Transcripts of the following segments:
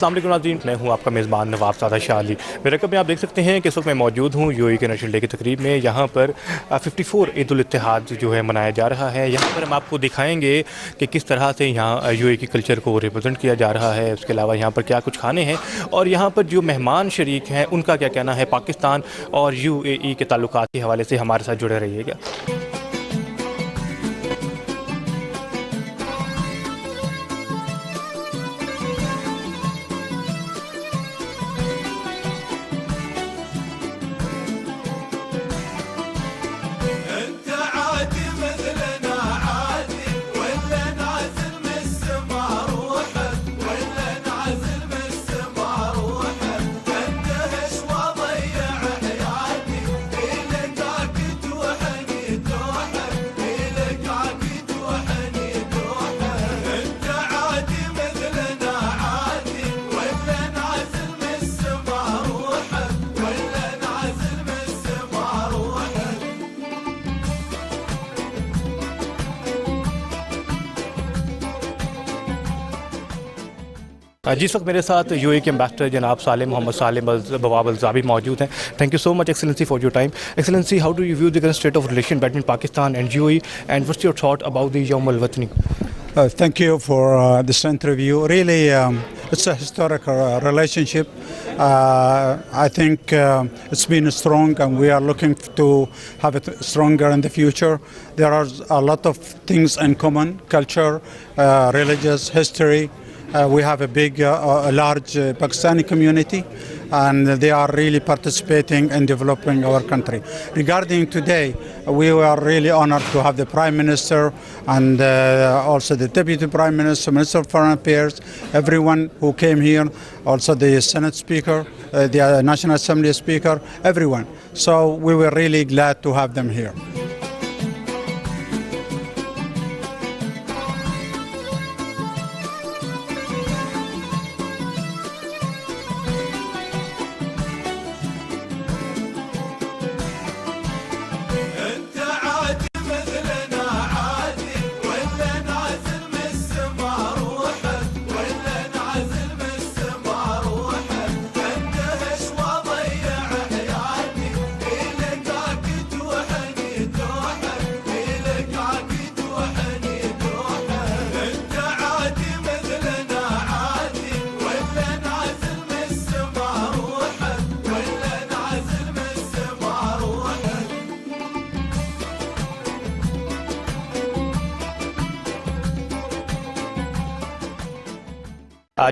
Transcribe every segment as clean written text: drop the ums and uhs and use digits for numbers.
अस्सलाम वालेकुम नाज़रीन, मैं हूं आपका मेज़बान नवाब सादा शाह अली। मेरे कब में आप देख सकते हैं कि इस वक्त मैं मौजूद हूं यूएई के नेशनल डे की तकरीब में। यहाँ पर 54 ईद उल इत्तेहाद जो है मनाया जा रहा है। यहाँ पर हम आपको दिखाएंगे कि किस तरह से यहाँ यूएई की कल्चर को रिप्रेजेंट किया जा रहा है। उसके अलावा यहाँ पर क्या कुछ खाने हैं और यहाँ पर जो मेहमान शरीक हैं उनका क्या कहना है। पाकिस्तान और यूएई के ताल्लुकात के हवाले से हमारे साथ जुड़े रहिएगा। जिस वक्त मेरे साथ यूएई के एम्बेसडर जनाब सालिम मोहम्मद सालिम बवाब अल-ज़ाबी मौजूद हैं। Thank you so much excellency for your time. Excellency, how do you view the current state of relation between Pakistan and UAE and what's your thought about the यौम अल-वतनी? Thank you for this interview. Really, it's a historic relationship. I think it's been strong, and we are looking to have it stronger in the future. There are a lot of things in common: culture, religious, history. We have a large Pakistani community, and they are really participating in developing our country. Regarding today, we are really honored to have the Prime Minister and also the Deputy Prime Minister, Minister of Foreign Affairs, everyone who came here, also the Senate Speaker, the National Assembly Speaker, everyone. So we were really glad to have them here.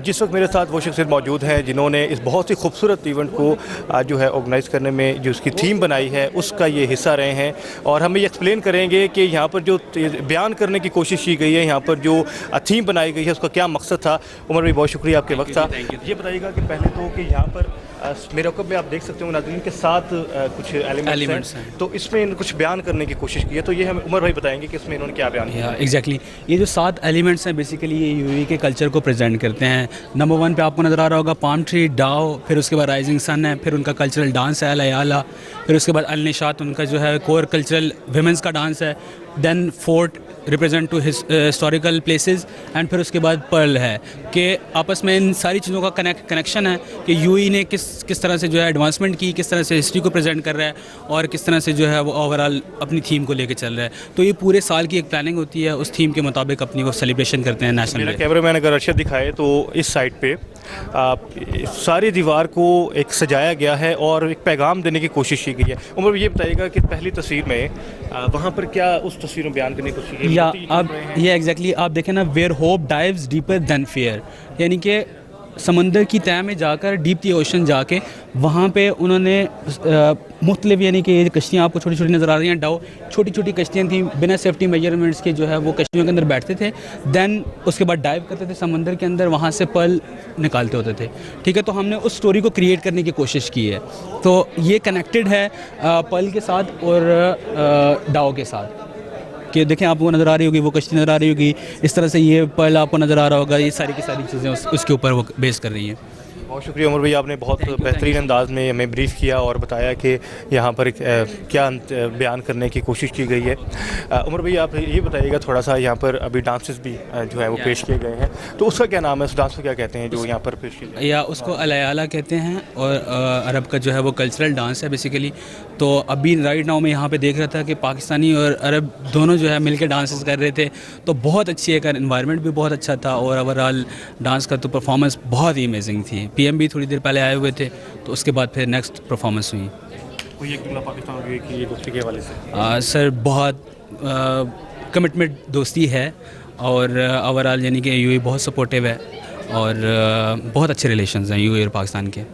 जिस वक्त मेरे साथ वो शख्सियत मौजूद हैं जिन्होंने इस बहुत ही खूबसूरत इवेंट को जो है ऑर्गेनाइज़ करने में जो उसकी थीम बनाई है उसका ये हिस्सा रहे हैं और हमें ये एक्सप्लेन करेंगे कि यहाँ पर जो बयान करने की कोशिश की गई है, यहाँ पर जो थीम बनाई गई है उसका क्या मकसद था। उमर भाई, बहुत शुक्रिया आपके वक्त था। ये बताइएगा कि पहले तो कि यहाँ पर मेरे वक़्त में आप देख सकते हो नाज़रीन के साथ कुछ एलिमेंट्स हैं, तो इसमें कुछ बयान करने की कोशिश की है, तो ये हमें उमर भाई बताएंगे कि इसमें इन्होंने क्या बयान किया। एग्जैक्टली, ये जो 7 एलिमेंट्स हैं बेसिकली ये यूएई के कल्चर को प्रेजेंट करते हैं। नंबर 1 पे आपको नज़र आ रहा होगा पाम ट्री, डाओ, फिर उसके बाद राइजिंग सन है, फिर उनका कल्चरल डांस है अल-अयाला, फिर उसके बाद अल-निशात उनका जो है कोर कल्चरल विमेंस का डांस है, then fort represent to historical places, and फिर उसके बाद पर्ल है कि आपस में इन सारी चीज़ों का कनेक्शन है कि यूएई ने किस तरह से जो है एडवांसमेंट की, किस तरह से हिस्ट्री को प्रेजेंट कर रहा है और किस तरह से जो है वो ओवरऑल अपनी थीम को लेकर चल रहा है। तो ये पूरे साल की एक प्लानिंग होती है, उस थीम के मुताबिक अपनी वो सेलिब्रेशन करते हैं नेशनल डे। कैमरामैन अगर अर्शद दिखाए तो इस साइड पे सारी दीवार को एक सजाया गया है और एक पैगाम देने की कोशिश की गई है। उमर ये बताइएगा कि पहली तस्वीर में वहाँ पर क्या उस तस्वीर में बयान करने की कोशिश की गई? या अब ये एग्जैक्टली आप देखें ना, where hope dives deeper than fear, यानी कि समंदर की तह में जाकर, डीप दी ओशन जाके वहाँ पे उन्होंने मुख्तलिफ, यानी कि ये कश्तियाँ आपको छोटी छोटी नज़र आ रही हैं, डाउ छोटी छोटी कश्तियाँ थी, बिना सेफ्टी मेजरमेंट्स के जो है वो कश्तियों के अंदर बैठते थे, देन उसके बाद डाइव करते थे समंदर के अंदर, वहाँ से पर्ल निकालते होते थे। ठीक है, तो हमने उस स्टोरी को क्रिएट करने की कोशिश की है। तो ये कनेक्टेड है पर्ल के साथ और डाओ के साथ कि देखें आपको नज़र आ रही होगी वो कश्ती नज़र आ रही होगी, इस तरह से ये पर्ल आपको नज़र आ रहा होगा, ये सारी की सारी चीज़ें उसके ऊपर वो बेस कर रही हैं। बहुत शुक्रिया उमर भाई, आपने बहुत बेहतरीन अंदाज में हमें ब्रीफ़ किया और बताया कि यहाँ पर क्या बयान करने की कोशिश की गई है। उमर भाई, आप ये बताइएगा थोड़ा सा, यहाँ पर अभी डांसेस भी जो है वो पेश किए गए हैं, तो उसका क्या नाम है, उस डांस को क्या कहते हैं जो यहाँ पर पेश किए गए? या उसको अलयाला कहते हैं और अरब का जो है वो कल्चरल डांस है बेसिकली। तो अभी राइट नाउ मैं यहाँ पे देख रहा था कि पाकिस्तानी और अरब दोनों जो है मिलकर डांसेस कर रहे थे, तो बहुत अच्छी एक एनवायरनमेंट भी बहुत अच्छा था और ओवरऑल डांस का तो परफॉर्मेंस बहुत ही अमेजिंग थी। पीएम भी थोड़ी देर पहले आए हुए थे, तो उसके बाद फिर नेक्स्ट परफॉर्मेंस हुई। कोई एक जुमला पाकिस्तान और यूएई की दोस्ती के हवाले से? सर बहुत कमिटमेंट दोस्ती है और ओवरऑल यानी कि यूएई बहुत सपोर्टिव है और बहुत अच्छे रिलेशंस हैं यूएई और पाकिस्तान के।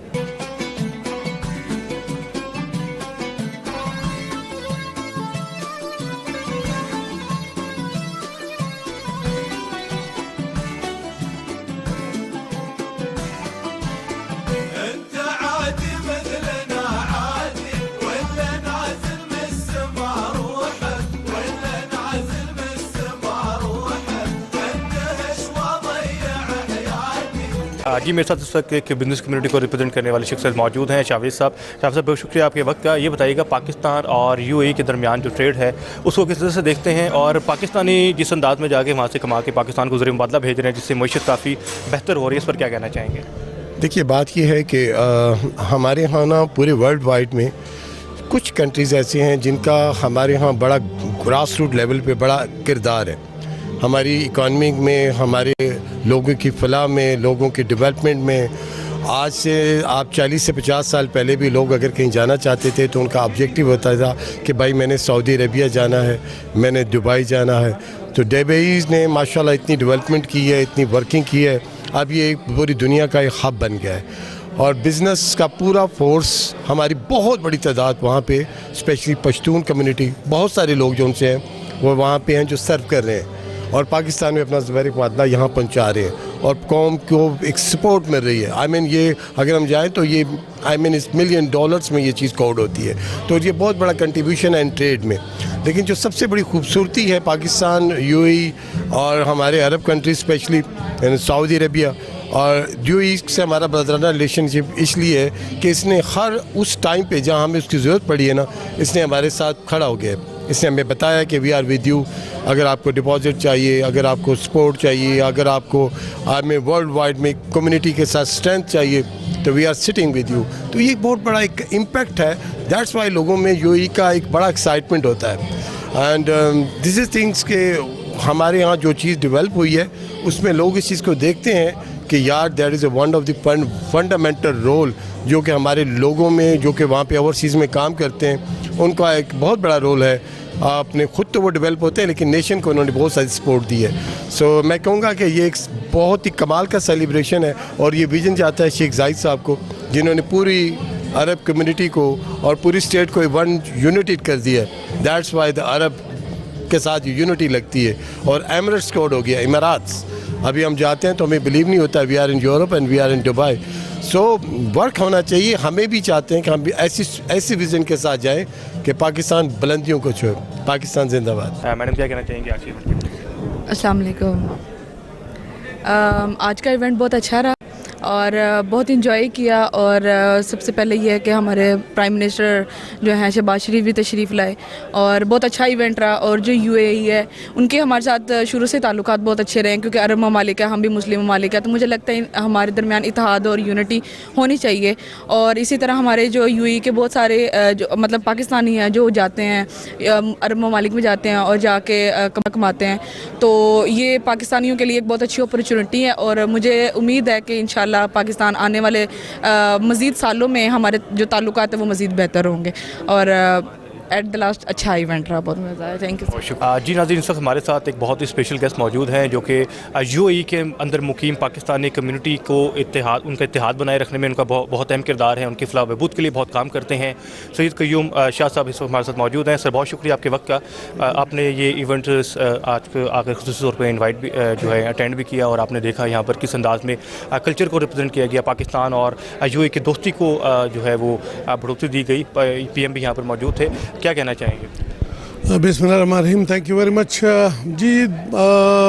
जी, मेरे साथ इस वक्त एक बिज़नेस कम्युनिटी को रिप्रेजेंट करने वाले शख्सियत मौजूद हैं, शावेद साहब। शावेद साहब, बहुत शुक्रिया आपके वक्त का। ये बताइएगा, पाकिस्तान और यूएई के दरमियान जो ट्रेड है उसको किस तरह से देखते हैं, और पाकिस्तानी जिस अंदाज में जाके वहाँ से कमा के पाकिस्तान को ज़रिए मुबादला भेज रहे हैं जिससे मईशत काफ़ी बेहतर हो रही है, इस पर क्या कहना चाहेंगे? देखिए, बात यह है कि हमारे यहाँ ना पूरे वर्ल्ड वाइड में कुछ कंट्रीज़ ऐसे हैं जिनका हमारे यहाँ बड़ा ग्रास रूट लेवल पे बड़ा किरदार है। हमारी इकॉनमी में, हमारे लोगों की फलाह में, लोगों की डेवलपमेंट में। आज से आप 40 से 50 साल पहले भी लोग अगर कहीं जाना चाहते थे तो उनका ऑब्जेक्टिव होता था कि भाई मैंने सऊदी अरबिया जाना है, मैंने दुबई जाना है। तो दुबई ने माशाल्लाह इतनी डेवलपमेंट की है, इतनी वर्किंग की है, अब ये पूरी दुनिया का एक हब बन गया है और बिज़नेस का पूरा फोर्स, हमारी बहुत बड़ी तादाद वहाँ पे, स्पेशली पश्तून कम्युनिटी, बहुत सारे लोग जो उनसे हैं वो वहाँ पे हैं जो सर्व कर रहे हैं और पाकिस्तान में अपना ज़वारिक मुआदला यहाँ पहुँचा रहे हैं और कौम को एक सपोर्ट मिल रही है। आई मीन ये अगर हम जाएँ तो ये इस $मिलियन में ये चीज़ कोड होती है, तो ये बहुत बड़ा कंट्रीब्यूशन है इन ट्रेड में। लेकिन जो सबसे बड़ी खूबसूरती है पाकिस्तान, यूएई और हमारे Arab country specially Saudi Arabia और यूएई से हमारा ब्रदराना रिलेशनशिप इसलिए है कि इसने हर उस टाइम पे जहाँ हमें उसकी ज़रूरत पड़ी है ना, इसने हमारे साथ खड़ा हो गया। इसने हमें बताया कि वी आर विद यू, अगर आपको डिपॉजिट चाहिए, अगर आपको सपोर्ट चाहिए, अगर आपको हमें वर्ल्ड वाइड में कम्युनिटी के साथ स्ट्रेंथ चाहिए तो we are sitting with you. तो ये बहुत बड़ा एक इम्पैक्ट है। दैट्स वाई लोगों में यूएई का एक बड़ा एक्साइटमेंट होता है एंड दिस इज़ थिंग्स के हमारे यहाँ जो चीज़ डेवलप हुई है उसमें लोग इस चीज़ को देखते हैं कि यार that is one of the fundamental role जो कि हमारे लोगों में, जो कि वहाँ पे ओवरसीज़ में काम करते हैं, उनका एक बहुत बड़ा रोल है। अपने खुद तो वो डेवलप होते हैं लेकिन नेशन को उन्होंने बहुत सारी सपोर्ट दी है। सो मैं कहूँगा कि ये एक बहुत ही कमाल का सेलिब्रेशन है और ये विजन जाता है शेख जायद साहब को, जिन्होंने पूरी अरब कम्युनिटी को और पूरी स्टेट को वन यूनिटेड कर दिया है। दैट्स वाई द अरब के साथ यूनिटी लगती है और एमिरेट्स कोड हो गया, इमारात्स। अभी हम जाते हैं तो हमें बिलीव नहीं होता we are in Europe and we are in Dubai. So work होना चाहिए। हमें भी चाहते हैं कि हम भी ऐसी विज़न के साथ जाएं कि पाकिस्तान बुलंदियों को छुए। पाकिस्तान जिंदाबाद। मैडम, क्या कहना चाहेंगे आखिर? अस्सलाम वालेकुम। आज का इवेंट बहुत अच्छा रहा और बहुत इंजॉय किया और सबसे पहले ये है कि हमारे प्राइम मिनिस्टर जो हैं शहबाज शरीफ भी तशरीफ़ लाए और बहुत अच्छा इवेंट रहा। और जो यूएई है उनके हमारे साथ शुरू से ताल्लुकात बहुत अच्छे रहे क्योंकि अरब ममालिक है, हम भी मुस्लिम ममालिक है, तो मुझे लगता है हमारे दरमियान इत्तेहाद और यूनिटी होनी चाहिए। और इसी तरह हमारे जो यूएई के बहुत सारे जो मतलब पाकिस्तानी हैं जो जाते हैं अरब ममालिक में जाते हैं और जाके कमाते हैं, तो ये पाकिस्तानियों के लिए एक बहुत अच्छी अपॉर्चुनिटी है और मुझे उम्मीद है कि इंशाल्लाह पाकिस्तान आने वाले मज़ीद सालों में हमारे जो ताल्लुकात है वो मज़ीद बेहतर होंगे। और एट द लास्ट अच्छा इवेंट रहा, बहुत मज़ा आया। Thank you. जी नाज़रीन, इस वक्त हमारे साथ एक बहुत ही स्पेशल गेस्ट मौजूद हैं जो कि यूएई के अंदर मुकीम पाकिस्तानी कम्युनिटी को उनका इत्तेहाद बनाए रखने में उनका बहुत अहम किरदार है। उनकी फलाह बहबूद के लिए बहुत काम करते हैं। सैयद क़य्यूम शाह साहब इस वक्त हमारे साथ मौजूद हैं। सर, बहुत शुक्रिया आपके वक्त का। आपने ये इवेंट आज आकर ख़ुसूसी तौर पर इन्वाइट भी जो है अटेंड भी किया और आपने देखा यहाँ पर किस अंदाज में कल्चर को रिप्रेजेंट किया गया। पाकिस्तान और यूएई की दोस्ती को जो है वो बढ़ोतरी दी गई। पीएम भी यहाँ पर मौजूद थे, क्या कहना चाहेंगे? बिस्मिल्लाहिर्रहमानिर्रहीम। थैंक यू वेरी मच जी।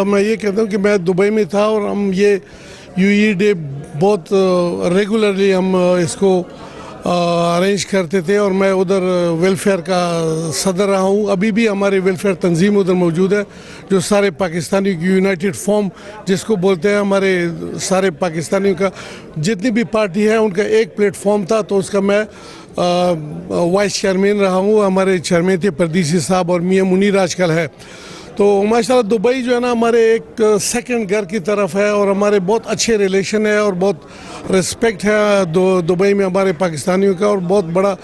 मैं ये कहता हूँ कि मैं दुबई में था और हम ये यूएई डे बहुत रेगुलरली हम इसको अरेंज करते थे और मैं उधर वेलफेयर का सदर रहा हूँ। अभी भी हमारी वेलफेयर तंजीम उधर मौजूद है जो सारे पाकिस्तानियों की यूनाइटेड फॉर्म जिसको बोलते हैं, हमारे सारे पाकिस्तानियों का जितनी भी पार्टी है उनका एक प्लेटफॉर्म था, तो उसका मैं वाइस चेयरमैन रहा हूँ। हमारे चेयरमैन थे परदेसी साहब और मियाँ मुनीर आजकल है। तो माशाल्लाह दुबई जो है ना हमारे एक सेकंड घर की तरफ है और हमारे बहुत अच्छे रिलेशन है और बहुत रिस्पेक्ट है दुबई में हमारे पाकिस्तानियों का, और बहुत बड़ा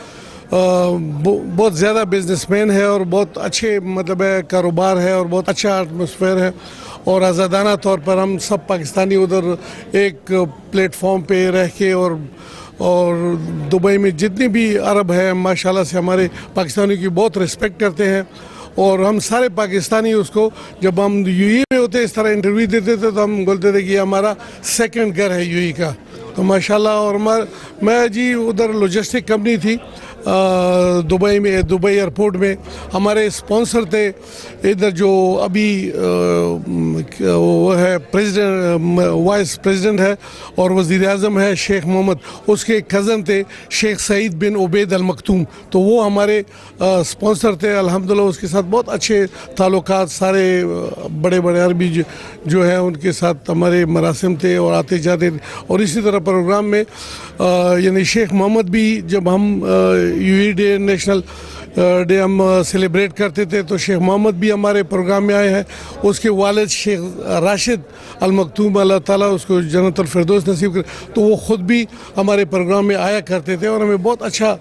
बहुत ज़्यादा बिजनेसमैन है और बहुत अच्छे मतलब है कारोबार है और बहुत अच्छा एटमॉस्फेयर है। और आज़ादाना तौर पर हम सब पाकिस्तानी उधर एक प्लेटफॉर्म पे रह के और दुबई में जितनी भी अरब है माशाल्लाह से हमारे पाकिस्तानियों की बहुत रिस्पेक्ट करते हैं। और हम सारे पाकिस्तानी उसको जब हम यूएई में होते इस तरह इंटरव्यू देते थे तो हम बोलते थे कि हमारा सेकंड घर है यूएई का। तो माशाल्लाह, और मैं जी उधर लॉजिस्टिक कंपनी थी दुबई में, दुबई एयरपोर्ट में हमारे स्पॉन्सर थे इधर जो अभी वो है प्रेसिडेंट वाइस प्रेसिडेंट है और वज़ीर आज़म है शेख मोहम्मद, उसके कज़न थे शेख सईद बिन उबैद अल मखतूम, तो वो हमारे स्पॉन्सर थे। अल्हम्दुलिल्लाह उसके साथ बहुत अच्छे ताल्लुकात, सारे बड़े बड़े अरबी जो है उनके साथ हमारे मरासिम थे और आते जाते थे। और इसी तरह प्रोग्राम में यानी शेख मोहम्मद भी जब हम यूएई डे नेशनल डे हम सेलिब्रेट करते थे तो शेख मोहम्मद भी हमारे प्रोग्राम में आए हैं। उसके वालिद शेख राशिद अल मखतूम अल्लाह ताला उसको जन्नतुल फिरदौस नसीब करे, तो वो ख़ुद भी हमारे प्रोग्राम में आया करते थे और हमें बहुत अच्छा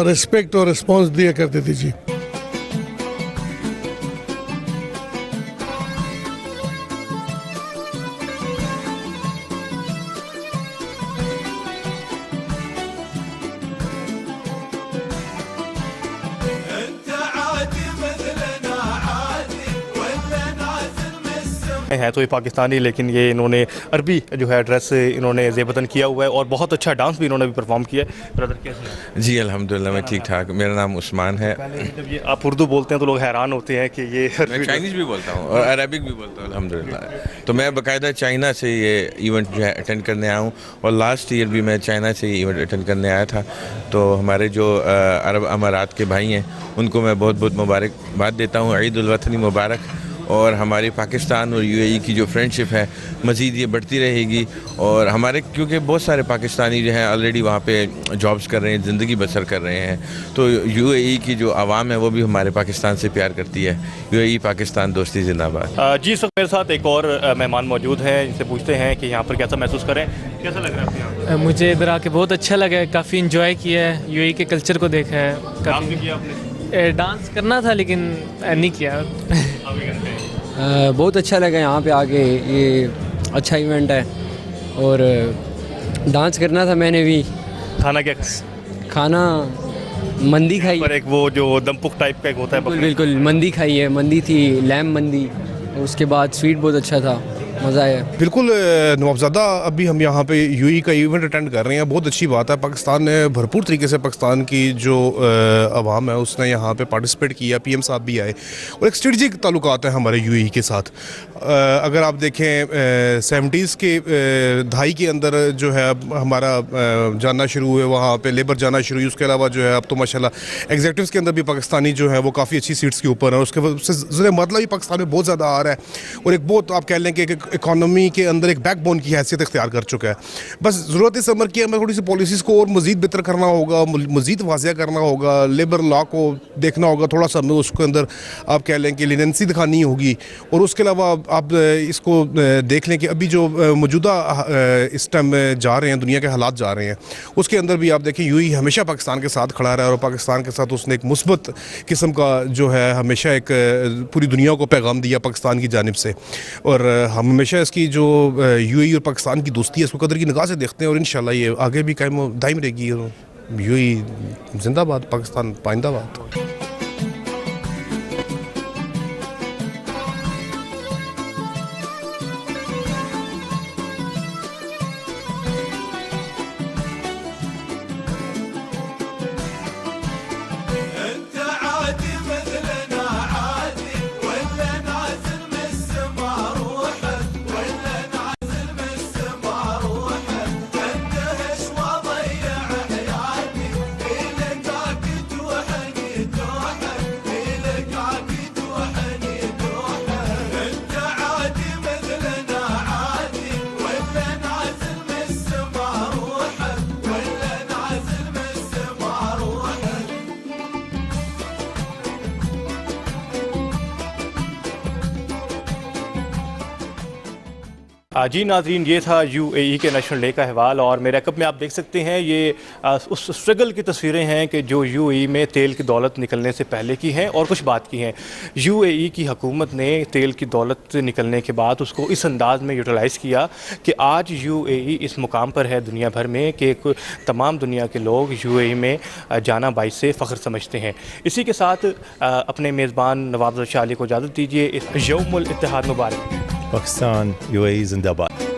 रिस्पेक्ट और रिस्पॉन्स दिया करते थे जी। हैं तो ये पाकिस्तानी, लेकिन ये इन्होंने अरबी जो है ड्रेस इन्होंने ज़ेबतन किया हुआ है और बहुत अच्छा डांस भी इन्होंने भी परफॉर्म किया है। ब्रदर कैसे हैं? जी अल्हम्दुलिल्लाह मैं ठीक ठाक। मेरा नाम उस्मान है। जब ये आप उर्दू बोलते हैं तो लोग हैरान होते हैं कि ये मैं चाइनीज़ भी बोलता हूँ और अरबिक भी बोलता हूँ अल्हम्दुलिल्लाह। तो मैं बाकायदा चाइना से ये इवेंट जो है अटेंड करने आया हूँ और लास्ट ईयर भी मैं चाइना से ये इवेंट अटेंड करने आया था। तो हमारे जो अरब अमारात के भाई हैं उनको मैं बहुत बहुत मुबारकबाद देता हूँ, ईद उल वतनी मुबारक। और हमारी पाकिस्तान और यूएई की जो फ्रेंडशिप है मज़ीद ये बढ़ती रहेगी। और हमारे क्योंकि बहुत सारे पाकिस्तानी जो हैं ऑलरेडी वहाँ पे जॉब्स कर रहे हैं, ज़िंदगी बसर कर रहे हैं, तो यूएई की जो आवाम है वो भी हमारे पाकिस्तान से प्यार करती है। यूएई पाकिस्तान दोस्ती जिंदाबाद। जी सब मेरे साथ एक और मेहमान मौजूद हैं, इनसे पूछते हैं कि यहाँ पर कैसा महसूस करें, कैसा लग रहा है आपको यहाँ? मुझे इधर आके बहुत अच्छा लगा है, काफ़ी इन्जॉय किया है, यूएई के कल्चर को देखा है। डांस भी किया आपने? डांस करना था लेकिन नहीं किया। बहुत अच्छा लगा यहाँ पे आके, ये अच्छा इवेंट है और डांस करना था मैंने भी। खाना क्या खाया? खाना मंदी खाई। पर एक वो जो दमपुक टाइप का एक होता है बिल्कुल बिल्कुल मंदी खाई है, मंदी थी लैम मंदी, और उसके बाद स्वीट बहुत अच्छा था, मज़ा आया। बिल्कुल नवाबज़ादा, अभी हम यहाँ पे यूएई का इवेंट अटेंड कर रहे हैं, बहुत अच्छी बात है। पाकिस्तान ने भरपूर तरीके से पाकिस्तान की जो अवाम है उसने यहाँ पे पार्टिसिपेट किया, पीएम साहब भी आए और एक स्ट्रेटजिक ताल्लुकात है हमारे यूएई के साथ। अगर आप देखें 70s के दहाई के अंदर जो है हमारा जाना शुरू हुए, वहाँ पे लेबर जाना शुरू हुई। उसके अलावा जो है अब तो माशाल्लाह एग्जीक्यूटिव्स के अंदर भी पाकिस्तानी जो है वो काफ़ी अच्छी सीट्स के ऊपर है। उसके उससे ज़रा मतलब ही पाकिस्तान में बहुत ज़्यादा आ रहा है और एक बहुत आप कह लें कि इकॉनमी के अंदर एक बैकबोन की हैसियत इख्तियार कर चुका है। बस ज़रूरत इस अमर की हमें थोड़ी सी पॉलिसीज़ को और मज़ीद बेहतर करना होगा, मज़ीद वाज़िया करना होगा, लेबर लॉ को देखना होगा, थोड़ा सा हमें उसके अंदर आप कह लें कि लीनेंसी दिखानी होगी। और उसके अलावा आप इसको देख लें कि अभी जो मौजूदा इस टाइम जा रहे हैं, दुनिया के हालात जा रहे हैं, उसके अंदर भी आप देखें यूएई हमेशा पाकिस्तान के साथ खड़ा रहा है और पाकिस्तान के साथ उसने एक मुस्बत किस्म का जो है हमेशा एक पूरी दुनिया को पैगाम दिया पाकिस्तान की जानिब से। और हम हमेशा इसकी जो यूएई और पाकिस्तान की दोस्ती है इसको कदर की निगाह से देखते हैं और इंशाल्लाह ये आगे भी कायम दायम रहेगी। यूएई जिंदाबाद, पाकिस्तान पाइंदाबाद। जी नाज़रीन, ये था यूएई के नेशनल डे का अहवाल और मेरे कप में आप देख सकते हैं ये उस स्ट्रगल की तस्वीरें हैं कि जो यूएई में तेल की दौलत निकलने से पहले की हैं और कुछ बात की हैं। यूएई की हुकूमत ने तेल की दौलत निकलने के बाद उसको इस अंदाज़ में यूटिलाइज़ किया कि आज यूएई इस मुकाम पर है दुनिया भर में कि तमाम दुनिया के लोग यूएई में जाना बाइस से फ़ख्र समझते हैं। इसी के साथ अपने मेज़बान नवाब शाह अली को इजाज़त दीजिए। यौमुल इत्तेहाद मुबारक। Pakistan, UAE Zindabad.